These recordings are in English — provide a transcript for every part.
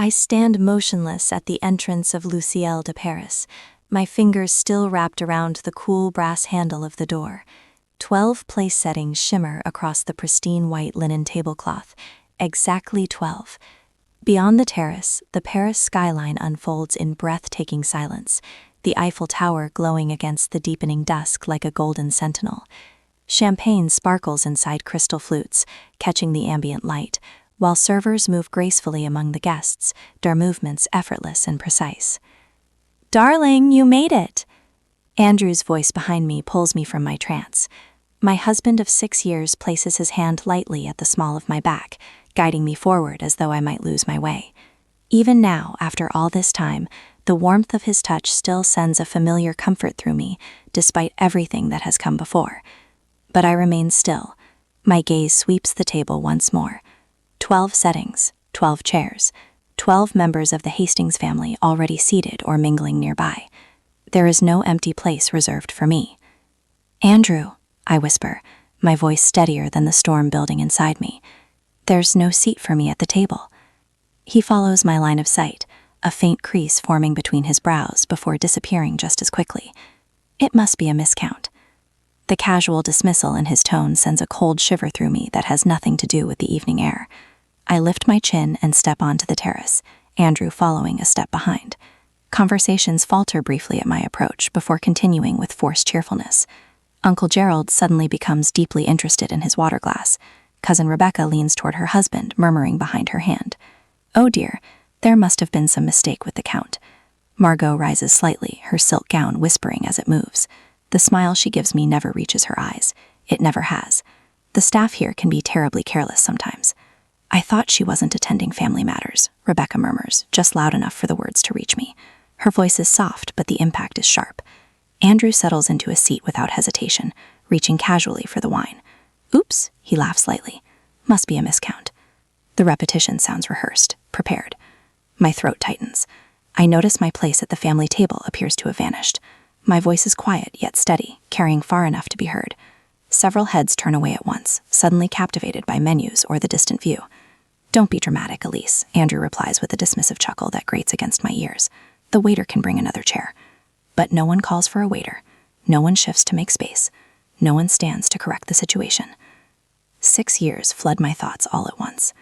I stand motionless at the entrance of Luciel de Paris, my fingers still wrapped around the cool brass handle of the door. 12 place settings shimmer across the pristine white linen tablecloth. Exactly 12. Beyond the terrace, the Paris skyline unfolds in breathtaking silence, the Eiffel Tower glowing against the deepening dusk like a golden sentinel. Champagne sparkles inside crystal flutes, catching the ambient light, while servers move gracefully among the guests, their movements effortless and precise. "Darling, you made it!" Andrew's voice behind me pulls me from my trance. My husband of 6 years places his hand lightly at the small of my back, guiding me forward as though I might lose my way. Even now, after all this time, the warmth of his touch still sends a familiar comfort through me, despite everything that has come before. But I remain still. My gaze sweeps the table once more. 12 settings, 12 chairs, 12 members of the Hastings family already seated or mingling nearby. There is no empty place reserved for me. "Andrew," I whisper, my voice steadier than the storm building inside me. "There's no seat for me at the table." He follows my line of sight, a faint crease forming between his brows before disappearing just as quickly. It must be a miscount. The casual dismissal in his tone sends a cold shiver through me that has nothing to do with the evening air. I lift my chin and step onto the terrace, Andrew following a step behind. Conversations falter briefly at my approach before continuing with forced cheerfulness. Uncle Gerald suddenly becomes deeply interested in his water glass. Cousin Rebecca leans toward her husband, murmuring behind her hand. "Oh dear, there must have been some mistake with the count." Margot rises slightly, her silk gown whispering as it moves. The smile she gives me never reaches her eyes. It never has. The staff here can be terribly careless sometimes. "I thought she wasn't attending family matters," Rebecca murmurs, just loud enough for the words to reach me. Her voice is soft, but the impact is sharp. Andrew settles into a seat without hesitation, reaching casually for the wine. "Oops," he laughs lightly. "Must be a miscount." The repetition sounds rehearsed, prepared. My throat tightens. I notice my place at the family table appears to have vanished. My voice is quiet yet steady, carrying far enough to be heard. Several heads turn away at once, suddenly captivated by menus or the distant view. "Don't be dramatic, Elise," Andrew replies with a dismissive chuckle that grates against my ears. "The waiter can bring another chair." But no one calls for a waiter. No one shifts to make space. No one stands to correct the situation. 6 years flood my thoughts all at once.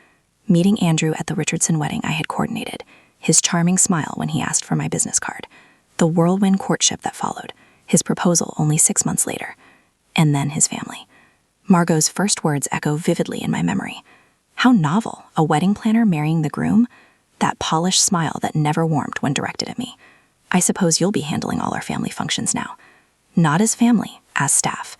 Meeting Andrew at the Richardson wedding I had coordinated, his charming smile when he asked for my business card, the whirlwind courtship that followed, his proposal only 6 months later, and then his family. Margot's first words echo vividly in my memory. How novel, a wedding planner marrying the groom? That polished smile that never warmed when directed at me. "I suppose you'll be handling all our family functions now." Not as family, as staff.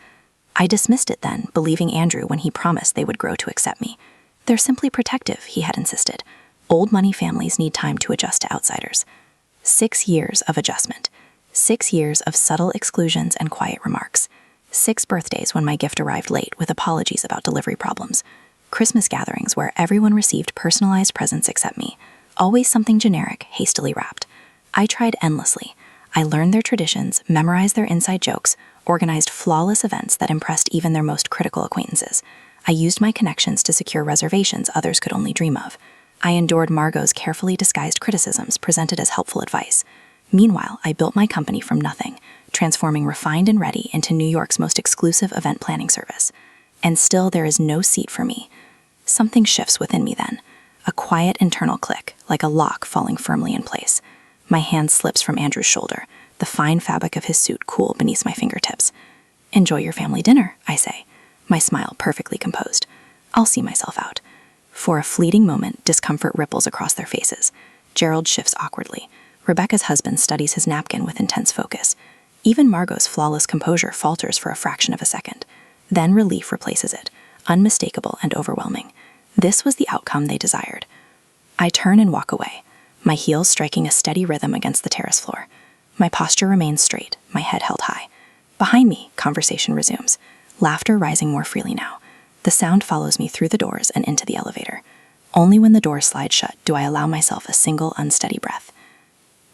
I dismissed it then, believing Andrew when he promised they would grow to accept me. "They're simply protective," he had insisted. "Old money families need time to adjust to outsiders." 6 years of adjustment. 6 years of subtle exclusions and quiet remarks. 6 birthdays when my gift arrived late with apologies about delivery problems. Christmas gatherings where everyone received personalized presents except me. Always something generic, hastily wrapped. I tried endlessly. I learned their traditions, memorized their inside jokes, organized flawless events that impressed even their most critical acquaintances. I used my connections to secure reservations others could only dream of. I endured Margot's carefully disguised criticisms presented as helpful advice. Meanwhile, I built my company from nothing, transforming Refined and Ready into New York's most exclusive event planning service. And still there is no seat for me. Something shifts within me then. A quiet internal click, like a lock falling firmly in place. My hand slips from Andrew's shoulder, the fine fabric of his suit cool beneath my fingertips. "Enjoy your family dinner," I say, my smile perfectly composed. "I'll see myself out." For a fleeting moment, discomfort ripples across their faces. Gerald shifts awkwardly. Rebecca's husband studies his napkin with intense focus. Even Margot's flawless composure falters for a fraction of a second. Then relief replaces it, unmistakable and overwhelming. This was the outcome they desired. I turn and walk away, my heels striking a steady rhythm against the terrace floor. My posture remains straight, my head held high. Behind me, conversation resumes, laughter rising more freely now. The sound follows me through the doors and into the elevator. Only when the doors slide shut do I allow myself a single unsteady breath.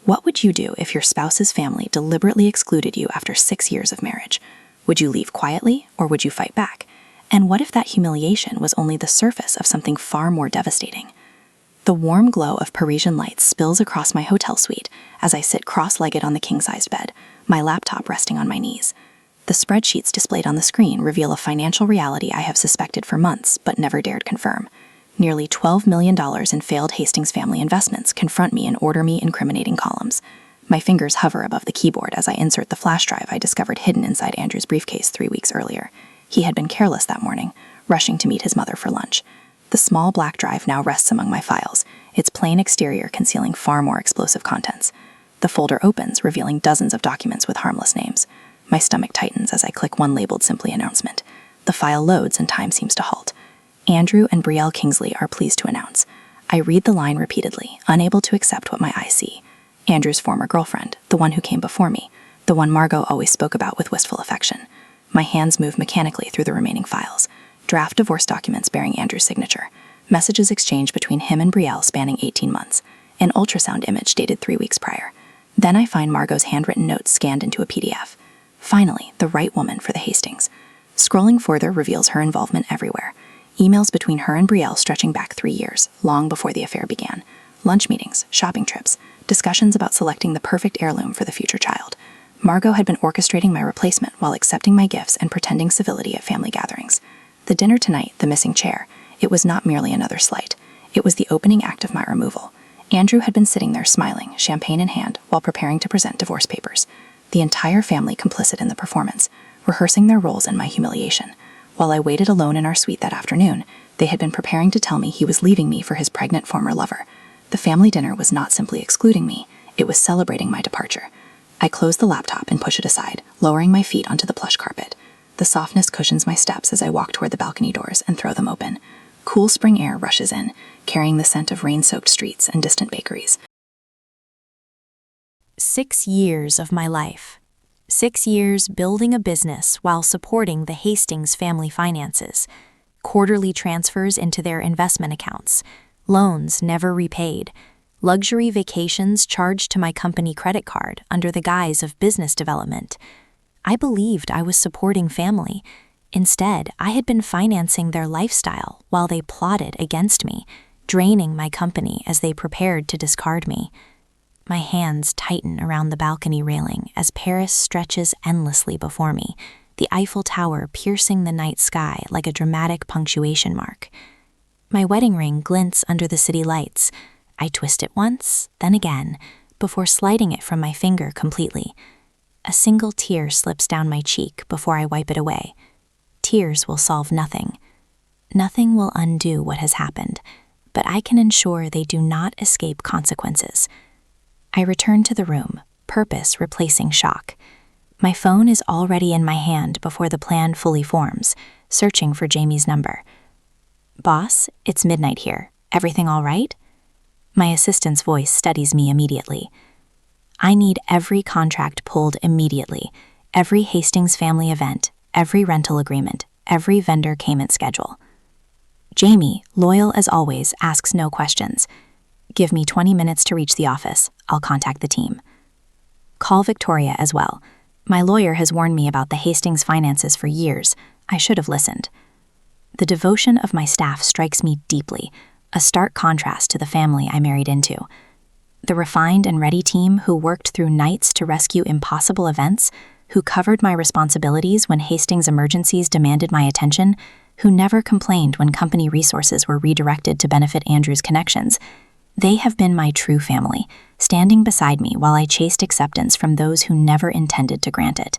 What would you do if your spouse's family deliberately excluded you after 6 years of marriage? Would you leave quietly, or would you fight back? And what if that humiliation was only the surface of something far more devastating? The warm glow of Parisian lights spills across my hotel suite as I sit cross-legged on the king-sized bed, my laptop resting on my knees. The spreadsheets displayed on the screen reveal a financial reality I have suspected for months but never dared confirm. Nearly $12 million in failed Hastings family investments confront me in order-me incriminating columns. My fingers hover above the keyboard as I insert the flash drive I discovered hidden inside Andrew's briefcase 3 weeks earlier. He had been careless that morning, rushing to meet his mother for lunch. The small black drive now rests among my files, its plain exterior concealing far more explosive contents. The folder opens, revealing dozens of documents with harmless names. My stomach tightens as I click one labeled simply announcement. The file loads and time seems to halt. Andrew and Brielle Kingsley are pleased to announce. I read the line repeatedly, unable to accept what my eyes see. Andrew's former girlfriend, the one who came before me, the one Margot always spoke about with wistful affection. My hands move mechanically through the remaining files. Draft divorce documents bearing Andrew's signature. Messages exchanged between him and Brielle spanning 18 months. An ultrasound image dated 3 weeks prior. Then I find Margot's handwritten notes scanned into a PDF. Finally, the right woman for the Hastings. Scrolling further reveals her involvement everywhere. Emails between her and Brielle stretching back 3 years, long before the affair began. Lunch meetings, shopping trips, discussions about selecting the perfect heirloom for the future child. Margot had been orchestrating my replacement while accepting my gifts and pretending civility at family gatherings. The dinner tonight, the missing chair, it was not merely another slight. It was the opening act of my removal. Andrew had been sitting there smiling, champagne in hand, while preparing to present divorce papers. The entire family complicit in the performance, rehearsing their roles in my humiliation. While I waited alone in our suite that afternoon, they had been preparing to tell me he was leaving me for his pregnant former lover. The family dinner was not simply excluding me, it was celebrating my departure. I close the laptop and push it aside, lowering my feet onto the plush carpet. The softness cushions my steps as I walk toward the balcony doors and throw them open. Cool spring air rushes in, carrying the scent of rain-soaked streets and distant bakeries. 6 years of my life. 6 years building a business while supporting the Hastings family finances. Quarterly transfers into their investment accounts. Loans never repaid. Luxury vacations charged to my company credit card under the guise of business development. I believed I was supporting family. Instead, I had been financing their lifestyle while they plotted against me, draining my company as they prepared to discard me. My hands tighten around the balcony railing as Paris stretches endlessly before me, the Eiffel Tower piercing the night sky like a dramatic punctuation mark. My wedding ring glints under the city lights. I twist it once, then again, before sliding it from my finger completely. A single tear slips down my cheek before I wipe it away. Tears will solve nothing. Nothing will undo what has happened, but I can ensure they do not escape consequences. I return to the room, purpose replacing shock. My phone is already in my hand before the plan fully forms, searching for Jamie's number. "Boss, it's midnight here. Everything all right?" My assistant's voice steadies me immediately. I need every contract pulled immediately, every Hastings family event, every rental agreement, every vendor payment schedule. Jamie, loyal as always, asks no questions. "Give me 20 minutes to reach the office. I'll contact the team." Call Victoria as well. My lawyer has warned me about the Hastings finances for years. I should have listened. The devotion of my staff strikes me deeply, a stark contrast to the family I married into. The refined and ready team who worked through nights to rescue impossible events, who covered my responsibilities when Hastings emergencies demanded my attention, who never complained when company resources were redirected to benefit Andrew's connections. They have been my true family, standing beside me while I chased acceptance from those who never intended to grant it.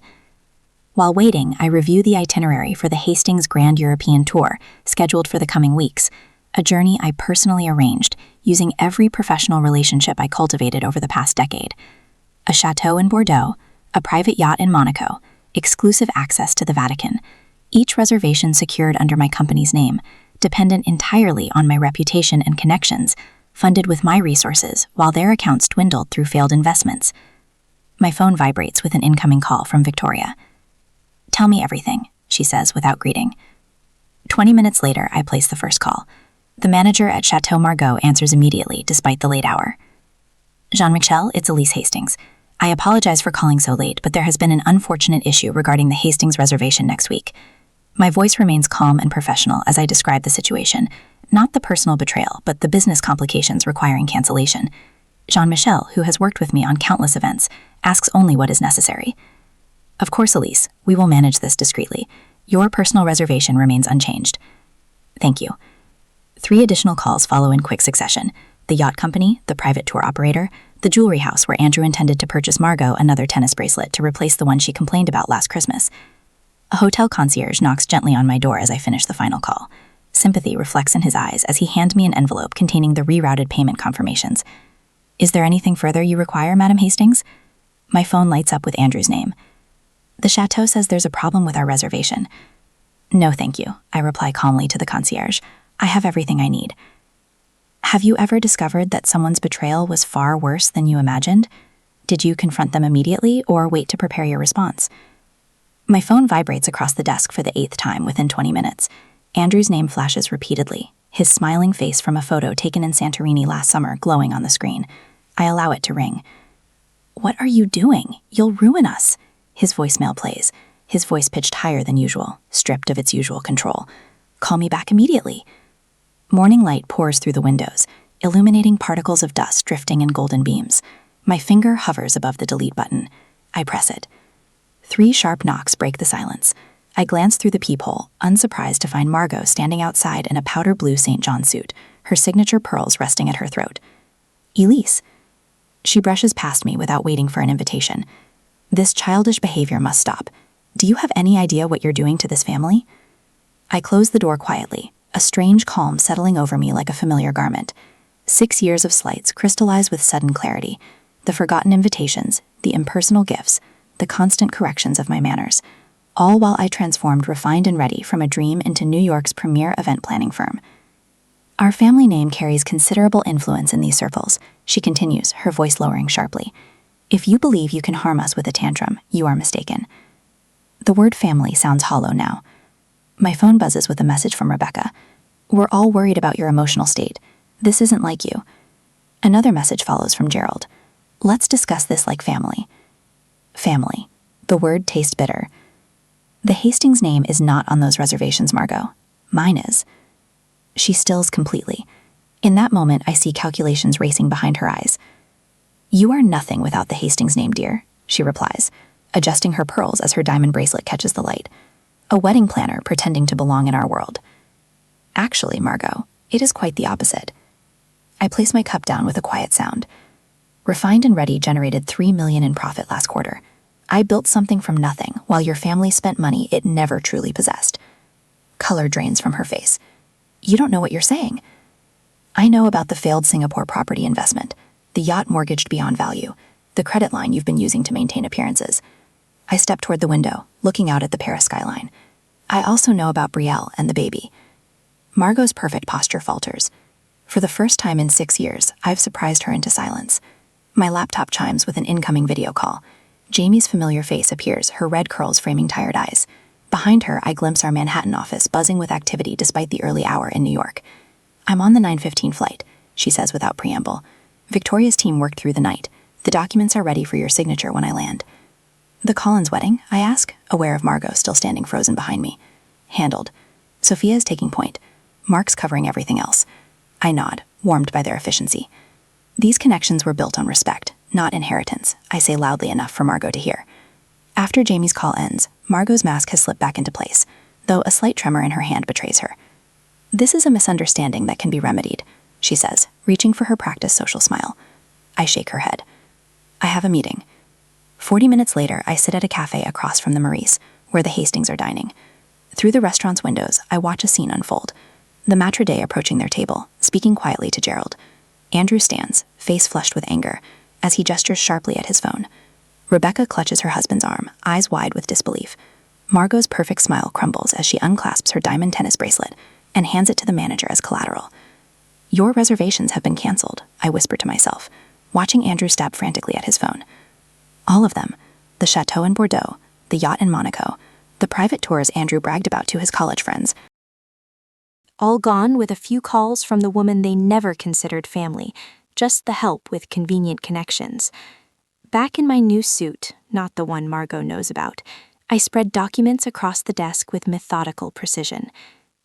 While waiting, I review the itinerary for the Hastings Grand European Tour, scheduled for the coming weeks, a journey I personally arranged, using every professional relationship I cultivated over the past decade. A chateau in Bordeaux, a private yacht in Monaco, exclusive access to the Vatican, each reservation secured under my company's name, dependent entirely on my reputation and connections, funded with my resources while their accounts dwindled through failed investments. My phone vibrates with an incoming call from Victoria. "Tell me everything," she says without greeting. 20 minutes later, I place the first call. The manager at Chateau Margaux answers immediately, despite the late hour. "Jean-Michel, it's Elise Hastings. I apologize for calling so late, but there has been an unfortunate issue regarding the Hastings reservation next week." My voice remains calm and professional as I describe the situation, Not the personal betrayal, but the business complications requiring cancellation. Jean-Michel, who has worked with me on countless events, asks only what is necessary. Of course, Elise, we will manage this discreetly. Your personal reservation remains unchanged. Thank you. 3 additional calls follow in quick succession. The yacht company, the private tour operator, the jewelry house where Andrew intended to purchase Margot another tennis bracelet to replace the one she complained about last Christmas. A hotel concierge knocks gently on my door as I finish the final call. Sympathy reflects in his eyes as he hands me an envelope containing the rerouted payment confirmations. Is there anything further you require, Madam Hastings? My phone lights up with Andrew's name. The chateau says there's a problem with our reservation. No, thank you, I reply calmly to the concierge. I have everything I need. Have you ever discovered that someone's betrayal was far worse than you imagined? Did you confront them immediately or wait to prepare your response? My phone vibrates across the desk for the 8th time within 20 minutes. Andrew's name flashes repeatedly, his smiling face from a photo taken in Santorini last summer glowing on the screen. I allow it to ring. What are you doing? You'll ruin us. His voicemail plays, his voice pitched higher than usual, stripped of its usual control. Call me back immediately. Morning light pours through the windows, illuminating particles of dust drifting in golden beams. My finger hovers above the delete button. I press it. 3 sharp knocks break the silence. I glance through the peephole, unsurprised to find Margot standing outside in a powder blue St. John suit, her signature pearls resting at her throat. Elise. She brushes past me without waiting for an invitation. This childish behavior must stop. Do you have any idea what you're doing to this family? I close the door quietly, a strange calm settling over me like a familiar garment. 6 years of slights crystallize with sudden clarity. The forgotten invitations, the impersonal gifts, the constant corrections of my manners, all while I transformed refined and ready from a dream into New York's premier event planning firm. Our family name carries considerable influence in these circles, she continues, her voice lowering sharply. If you believe you can harm us with a tantrum, you are mistaken. The word family sounds hollow now. My phone buzzes with a message from Rebecca. We're all worried about your emotional state. This isn't like you. Another message follows from Gerald. Let's discuss this like family. Family. The word tastes bitter. The Hastings name is not on those reservations, Margot. Mine is. She stills completely. In that moment, I see calculations racing behind her eyes. You are nothing without the Hastings name, dear, she replies, adjusting her pearls as her diamond bracelet catches the light. A wedding planner pretending to belong in our world. Actually, Margot, it is quite the opposite. I place my cup down with a quiet sound. Refined and Ready generated $3 million in profit last quarter. I built something from nothing while your family spent money it never truly possessed. Color drains from her face. You don't know what you're saying. I know about the failed Singapore property investment, the yacht mortgaged beyond value, the credit line you've been using to maintain appearances. I step toward the window, looking out at the Paris skyline. I also know about Brielle and the baby. Margot's perfect posture falters. For the first time in 6 years, I've surprised her into silence. My laptop chimes with an incoming video call. Jamie's familiar face appears, her red curls framing tired eyes. Behind her, I glimpse our Manhattan office buzzing with activity despite the early hour in New York. I'm on the 9:15 flight, she says without preamble. Victoria's team worked through the night. The documents are ready for your signature when I land. The Collins wedding, I ask, aware of Margot still standing frozen behind me. Handled. Sophia is taking point. Mark's covering everything else. I nod, warmed by their efficiency. These connections were built on respect, not inheritance, I say loudly enough for Margot to hear. After Jamie's call ends, Margot's mask has slipped back into place, though a slight tremor in her hand betrays her. This is a misunderstanding that can be remedied, she says, reaching for her practiced social smile. I shake her head. I have a meeting. 40 minutes later, I sit at a cafe across from the Maurice, where the Hastings are dining. Through the restaurant's windows, I watch a scene unfold. The maitre d' approaching their table, speaking quietly to Gerald. Andrew stands, face flushed with anger, as he gestures sharply at his phone. Rebecca clutches her husband's arm, eyes wide with disbelief. Margot's perfect smile crumbles as she unclasps her diamond tennis bracelet and hands it to the manager as collateral. Your reservations have been canceled, I whisper to myself, watching Andrew stab frantically at his phone. All of them. The chateau in Bordeaux, the yacht in Monaco, the private tours Andrew bragged about to his college friends. All gone with a few calls from the woman they never considered family, just the help with convenient connections. Back in my new suit, not the one Margot knows about, I spread documents across the desk with methodical precision.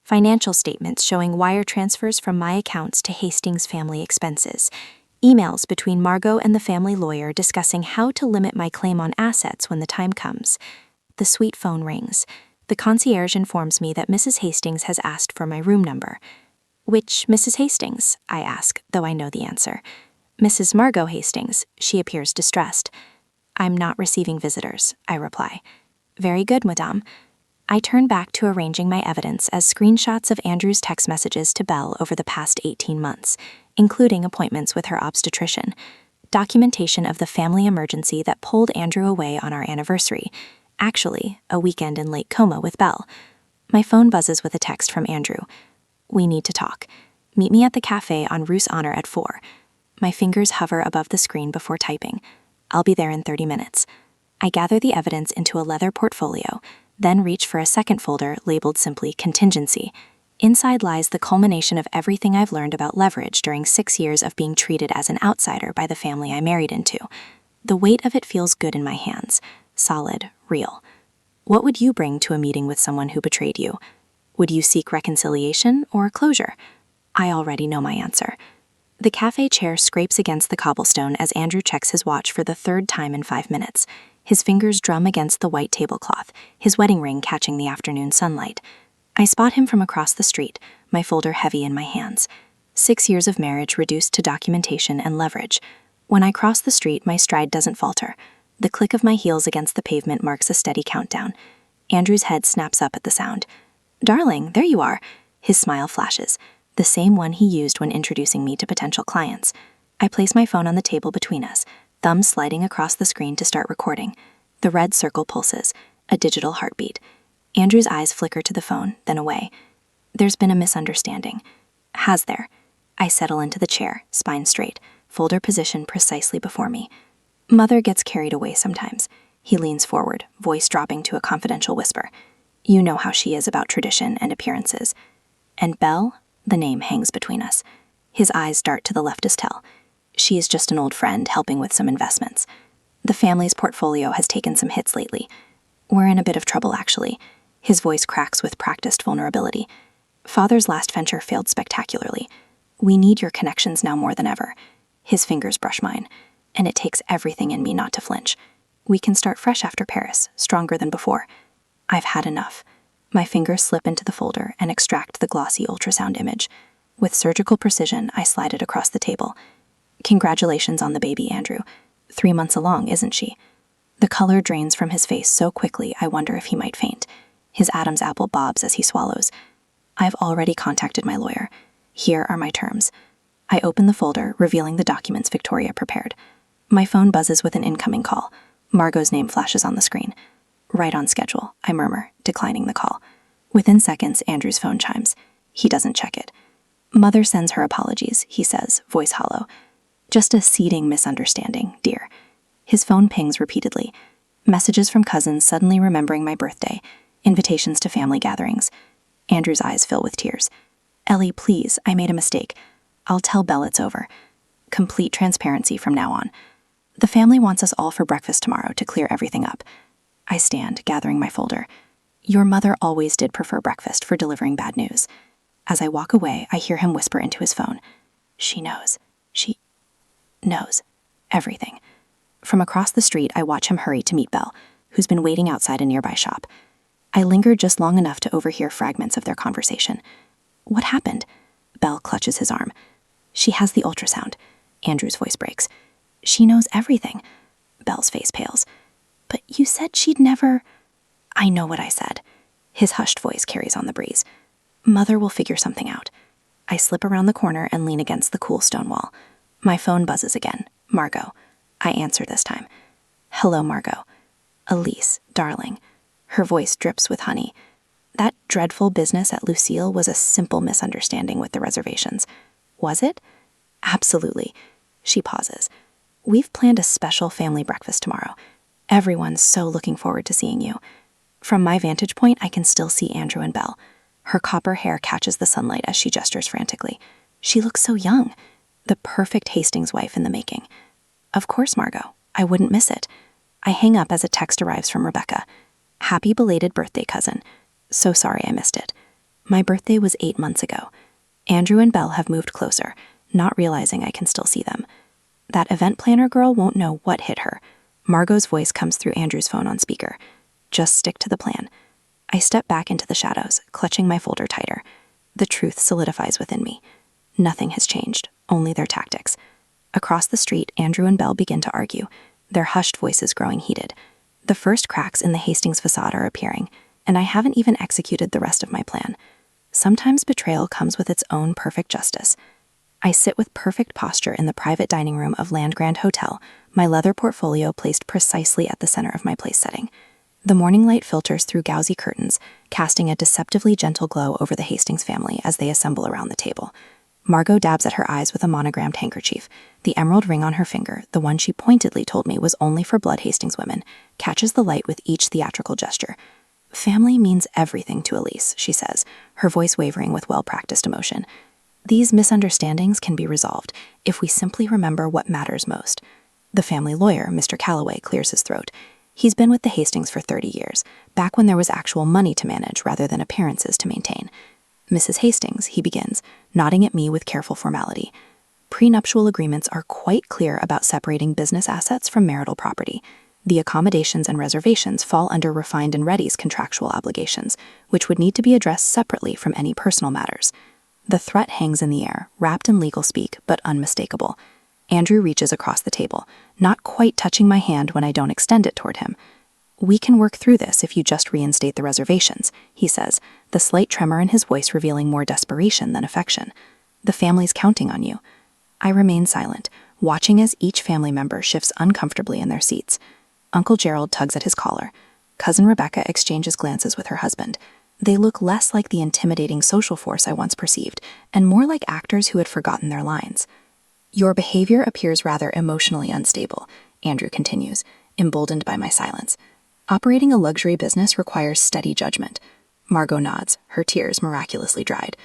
financial statements showing wire transfers from my accounts to Hastings' family expenses, emails between Margot and the family lawyer discussing how to limit my claim on assets when the time comes. The suite phone rings. The concierge informs me that Mrs. Hastings has asked for my room number. Which Mrs. Hastings? I ask, though I know the answer. Mrs. Margot Hastings. She appears distressed. I'm not receiving visitors, I reply. Very good, madame. I turn back to arranging my evidence as screenshots of Andrew's text messages to Belle over the past 18 months, including appointments with her obstetrician, documentation of the family emergency that pulled Andrew away on our anniversary, actually, a weekend in Lake Como with Belle. My phone buzzes with a text from Andrew. We need to talk. Meet me at the cafe on Roos Honor at 4. My fingers hover above the screen before typing. I'll be there in 30 minutes. I gather the evidence into a leather portfolio, then reach for a second folder labeled simply Contingency. Inside lies the culmination of everything I've learned about leverage during 6 years of being treated as an outsider by the family I married into. The weight of it feels good in my hands. Solid, real. What would you bring to a meeting with someone who betrayed you? Would you seek reconciliation or closure? I already know my answer. The cafe chair scrapes against the cobblestone as Andrew checks his watch for the third time in 5 minutes. His fingers drum against the white tablecloth, his wedding ring catching the afternoon sunlight. I spot him from across the street, my folder heavy in my hands. 6 years of marriage reduced to documentation and leverage. When I cross the street, my stride doesn't falter. The click of my heels against the pavement marks a steady countdown. Andrew's head snaps up at the sound. Darling, there you are. His smile flashes, the same one he used when introducing me to potential clients. I place my phone on the table between us, thumb sliding across the screen to start recording. The red circle pulses, a digital heartbeat. Andrew's eyes flicker to the phone, then away. There's been a misunderstanding. Has there? I settle into the chair, spine straight, folder positioned precisely before me. Mother gets carried away sometimes. He leans forward, voice dropping to a confidential whisper. You know how she is about tradition and appearances. And Belle? The name hangs between us. His eyes dart to the leftist tell. She is just an old friend helping with some investments. The family's portfolio has taken some hits lately. We're in a bit of trouble, actually. His voice cracks with practiced vulnerability. Father's last venture failed spectacularly. We need your connections now more than ever. His fingers brush mine, and it takes everything in me not to flinch. We can start fresh after Paris, stronger than before. I've had enough. My fingers slip into the folder and extract the glossy ultrasound image. With surgical precision, I slide it across the table. Congratulations on the baby, Andrew. 3 months along, isn't she? The color drains from his face so quickly I wonder if he might faint. His Adam's apple bobs as he swallows. I've already contacted my lawyer. Here are my terms. I open the folder, revealing the documents Victoria prepared. My phone buzzes with an incoming call. Margot's name flashes on the screen. Right on schedule, I murmur, declining the call. Within seconds, Andrew's phone chimes. He doesn't check it. Mother sends her apologies, he says, voice hollow. Just a seeding misunderstanding, dear. His phone pings repeatedly. Messages from cousins suddenly remembering my birthday. Invitations to family gatherings. Andrew's eyes fill with tears. Ellie, please, I made a mistake. I'll tell Belle it's over. Complete transparency from now on. The family wants us all for breakfast tomorrow to clear everything up. I stand, gathering my folder. Your mother always did prefer breakfast for delivering bad news. As I walk away, I hear him whisper into his phone. She knows. She knows everything. From across the street, I watch him hurry to meet Belle, who's been waiting outside a nearby shop. I linger just long enough to overhear fragments of their conversation. What happened? Belle clutches his arm. She has the ultrasound. Andrew's voice breaks. She knows everything. Belle's face pales. But you said she'd never... I know what I said. His hushed voice carries on the breeze. Mother will figure something out. I slip around the corner and lean against the cool stone wall. My phone buzzes again. Margot. I answer this time. Hello, Margot. Elise, darling. Her voice drips with honey. That dreadful business at Lucille was a simple misunderstanding with the reservations. Was it? Absolutely. She pauses. We've planned a special family breakfast tomorrow. Everyone's so looking forward to seeing you. From my vantage point, I can still see Andrew and Belle. Her copper hair catches the sunlight as she gestures frantically. She looks so young. The perfect Hastings wife in the making. Of course, Margot. I wouldn't miss it. I hang up as a text arrives from Rebecca. Happy belated birthday, cousin. So sorry I missed it. My birthday was 8 months ago. Andrew and Belle have moved closer, not realizing I can still see them. That event planner girl won't know what hit her. Margot's voice comes through Andrew's phone on speaker. Just stick to the plan. I step back into the shadows, clutching my folder tighter. The truth solidifies within me. Nothing has changed, only their tactics. Across the street, Andrew and Belle begin to argue, their hushed voices growing heated. The first cracks in the Hastings facade are appearing, and I haven't even executed the rest of my plan. Sometimes betrayal comes with its own perfect justice. I sit with perfect posture in the private dining room of Land Grand Hotel, my leather portfolio placed precisely at the center of my place setting. The morning light filters through gauzy curtains, casting a deceptively gentle glow over the Hastings family as they assemble around the table. Margot dabs at her eyes with a monogrammed handkerchief. The emerald ring on her finger, the one she pointedly told me was only for blood Hastings women, catches the light with each theatrical gesture. Family means everything to Elise, she says, her voice wavering with well-practiced emotion. These misunderstandings can be resolved if we simply remember what matters most. The family lawyer, Mr. Calloway, clears his throat. He's been with the Hastings for 30 years, back when there was actual money to manage rather than appearances to maintain. Mrs. Hastings, he begins, nodding at me with careful formality. Prenuptial agreements are quite clear about separating business assets from marital property. The accommodations and reservations fall under Refined and Ready's contractual obligations, which would need to be addressed separately from any personal matters. The threat hangs in the air, wrapped in legal speak, but unmistakable. Andrew reaches across the table, not quite touching my hand when I don't extend it toward him. We can work through this if you just reinstate the reservations, he says, the slight tremor in his voice revealing more desperation than affection. The family's counting on you. I remain silent, watching as each family member shifts uncomfortably in their seats. Uncle Gerald tugs at his collar. Cousin Rebecca exchanges glances with her husband. They look less like the intimidating social force I once perceived, and more like actors who had forgotten their lines. Your behavior appears rather emotionally unstable, Andrew continues, emboldened by my silence. Operating a luxury business requires steady judgment. Margot nods, her tears miraculously dried.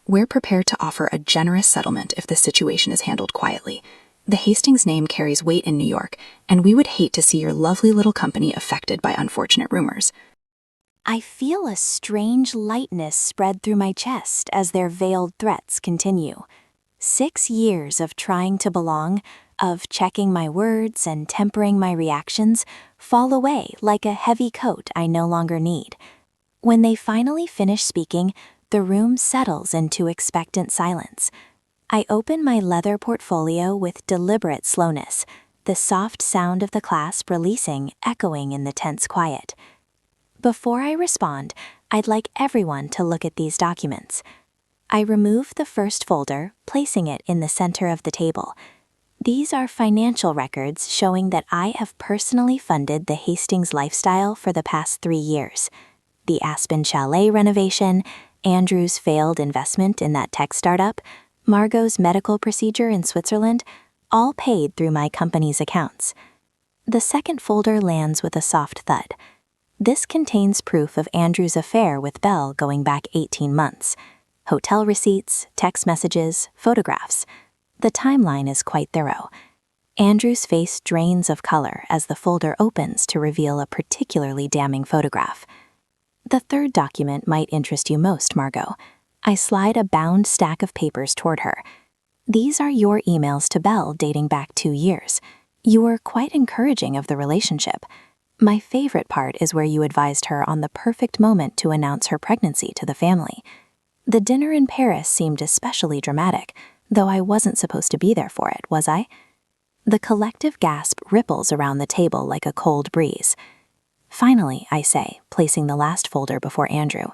We're prepared to offer a generous settlement if the situation is handled quietly. The Hastings name carries weight in New York, and we would hate to see your lovely little company affected by unfortunate rumors. I feel a strange lightness spread through my chest as their veiled threats continue. 6 years of trying to belong, of checking my words and tempering my reactions, fall away like a heavy coat I no longer need. When they finally finish speaking, the room settles into expectant silence. I open my leather portfolio with deliberate slowness, the soft sound of the clasp releasing echoing in the tense quiet. Before I respond, I'd like everyone to look at these documents. I remove the first folder, placing it in the center of the table. These are financial records showing that I have personally funded the Hastings lifestyle for the past 3 years. The Aspen Chalet renovation, Andrew's failed investment in that tech startup, Margot's medical procedure in Switzerland, all paid through my company's accounts. The second folder lands with a soft thud. This contains proof of Andrew's affair with Belle going back 18 months. Hotel receipts, text messages, photographs. The timeline is quite thorough. Andrew's face drains of color as the folder opens to reveal a particularly damning photograph. The third document might interest you most, Margot. I slide a bound stack of papers toward her. These are your emails to Belle dating back 2 years. You were quite encouraging of the relationship. My favorite part is where you advised her on the perfect moment to announce her pregnancy to the family. The dinner in Paris seemed especially dramatic, though I wasn't supposed to be there for it, was I? The collective gasp ripples around the table like a cold breeze. Finally, I say, placing the last folder before Andrew,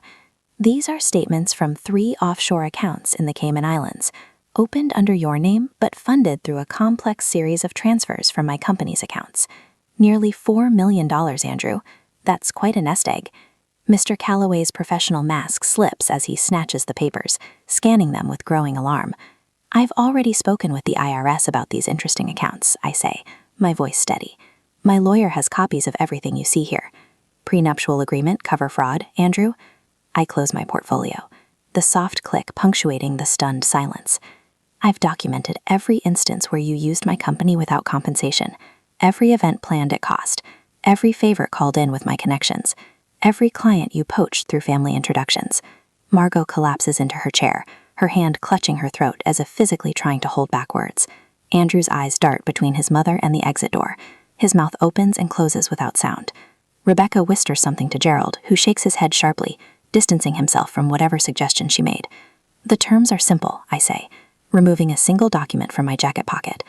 these are statements from 3 offshore accounts in the Cayman Islands, opened under your name but funded through a complex series of transfers from my company's accounts. Nearly $4 million, Andrew. That's quite a nest egg. Mr. Calloway's professional mask slips as he snatches the papers, scanning them with growing alarm. I've already spoken with the IRS about these interesting accounts, I say, my voice steady. My lawyer has copies of everything you see here. Prenuptial agreement cover fraud, Andrew? I close my portfolio, the soft click punctuating the stunned silence. I've documented every instance where you used my company without compensation, every event planned at cost, every favor called in with my connections, every client you poached through family introductions. Margot collapses into her chair, her hand clutching her throat as if physically trying to hold back words. Andrew's eyes dart between his mother and the exit door. His mouth opens and closes without sound. Rebecca whispers something to Gerald, who shakes his head sharply, distancing himself from whatever suggestion she made. The terms are simple, I say, removing a single document from my jacket pocket.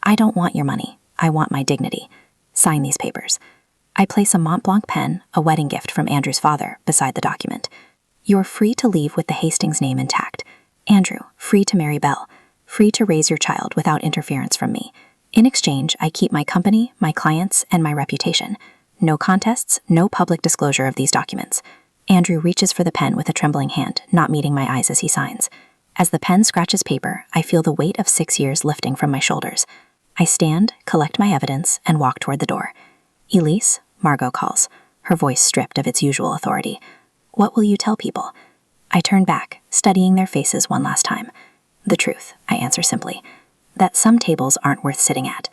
I don't want your money. I want my dignity. Sign these papers. I place a Mont Blanc pen, a wedding gift from Andrew's father, beside the document. You're free to leave with the Hastings name intact. Andrew, free to marry Belle. Free to raise your child without interference from me. In exchange, I keep my company, my clients, and my reputation. No contests, no public disclosure of these documents. Andrew reaches for the pen with a trembling hand, not meeting my eyes as he signs. As the pen scratches paper, I feel the weight of 6 years lifting from my shoulders. I stand, collect my evidence, and walk toward the door. Elise, Margot calls, her voice stripped of its usual authority. What will you tell people? I turn back, studying their faces one last time. The truth, I answer simply. That some tables aren't worth sitting at.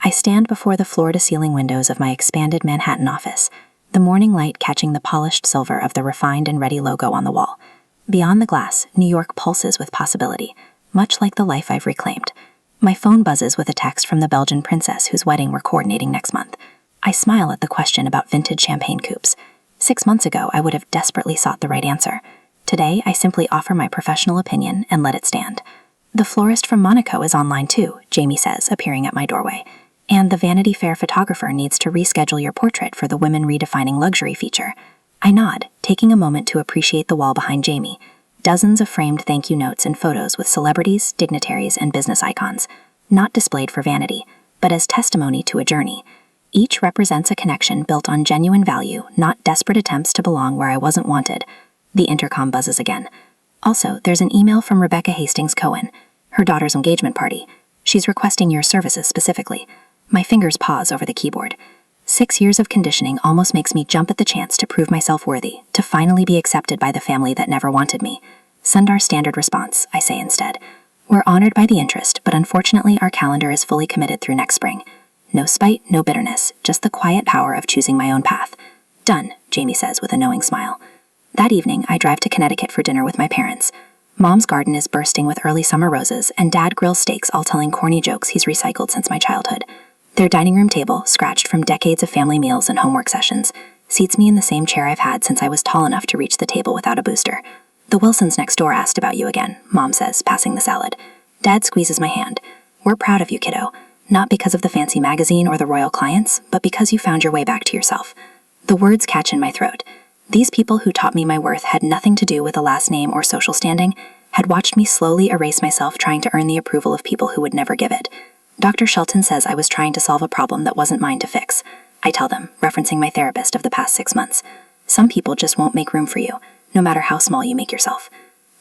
I stand before the floor-to-ceiling windows of my expanded Manhattan office, the morning light catching the polished silver of the refined and ready logo on the wall. Beyond the glass, New York pulses with possibility, much like the life I've reclaimed. My phone buzzes with a text from the Belgian princess whose wedding we're coordinating next month. I smile at the question about vintage champagne coupes. 6 months ago, I would have desperately sought the right answer. Today, I simply offer my professional opinion and let it stand. The florist from Monaco is online too, Jamie says, appearing at my doorway. And the Vanity Fair photographer needs to reschedule your portrait for the Women Redefining Luxury feature. I nod, taking a moment to appreciate the wall behind Jamie. Dozens of framed thank you notes and photos with celebrities, dignitaries, and business icons, not displayed for vanity, but as testimony to a journey. Each represents a connection built on genuine value, not desperate attempts to belong where I wasn't wanted. The intercom buzzes again. Also, there's an email from Rebecca Hastings Cohen, her daughter's engagement party. She's requesting your services specifically. My fingers pause over the keyboard. 6 years of conditioning almost makes me jump at the chance to prove myself worthy, to finally be accepted by the family that never wanted me. Send our standard response, I say instead. We're honored by the interest, but unfortunately our calendar is fully committed through next spring. No spite, no bitterness, just the quiet power of choosing my own path. Done, Jamie says with a knowing smile. That evening, I drive to Connecticut for dinner with my parents. Mom's garden is bursting with early summer roses, and Dad grills steaks, all telling corny jokes he's recycled since my childhood. Their dining room table, scratched from decades of family meals and homework sessions, seats me in the same chair I've had since I was tall enough to reach the table without a booster. The Wilsons next door asked about you again, Mom says, passing the salad. Dad squeezes my hand. We're proud of you, kiddo. Not because of the fancy magazine or the royal clients, but because you found your way back to yourself. The words catch in my throat. These people who taught me my worth had nothing to do with a last name or social standing, had watched me slowly erase myself trying to earn the approval of people who would never give it. Dr. Shelton says I was trying to solve a problem that wasn't mine to fix. I tell them, referencing my therapist of the past 6 months. Some people just won't make room for you, no matter how small you make yourself.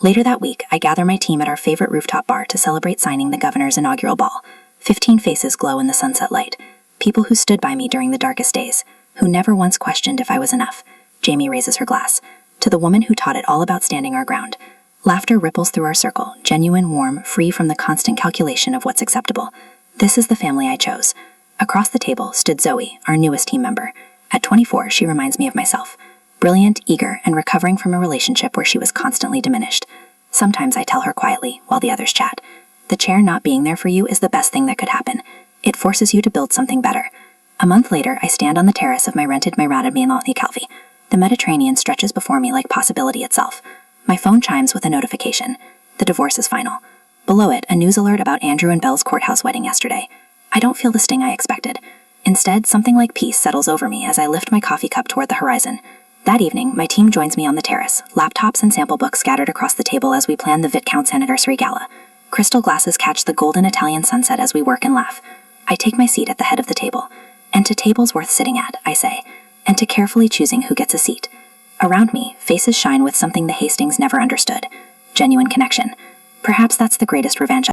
Later that week, I gather my team at our favorite rooftop bar to celebrate signing the governor's inaugural ball. 15 faces glow in the sunset light. People who stood by me during the darkest days, who never once questioned if I was enough. Jamie raises her glass. To the woman who taught it all about standing our ground. Laughter ripples through our circle, genuine, warm, free from the constant calculation of what's acceptable. This is the family I chose. Across the table stood Zoe, our newest team member. At 24, she reminds me of myself. Brilliant, eager, and recovering from a relationship where she was constantly diminished. Sometimes I tell her quietly, while the others chat. The chair not being there for you is the best thing that could happen. It forces you to build something better. A month later, I stand on the terrace of my rented Maison Calvi. The Mediterranean stretches before me like possibility itself. My phone chimes with a notification. The divorce is final. Below it, a news alert about Andrew and Belle's courthouse wedding yesterday. I don't feel the sting I expected. Instead, something like peace settles over me as I lift my coffee cup toward the horizon. That evening, my team joins me on the terrace, laptops and sample books scattered across the table as we plan the Viscount's anniversary gala. Crystal glasses catch the golden Italian sunset as we work and laugh. I take my seat at the head of the table. And to tables worth sitting at, I say, and to carefully choosing who gets a seat. Around me, faces shine with something the Hastings never understood. Genuine connection. Perhaps that's the greatest revenge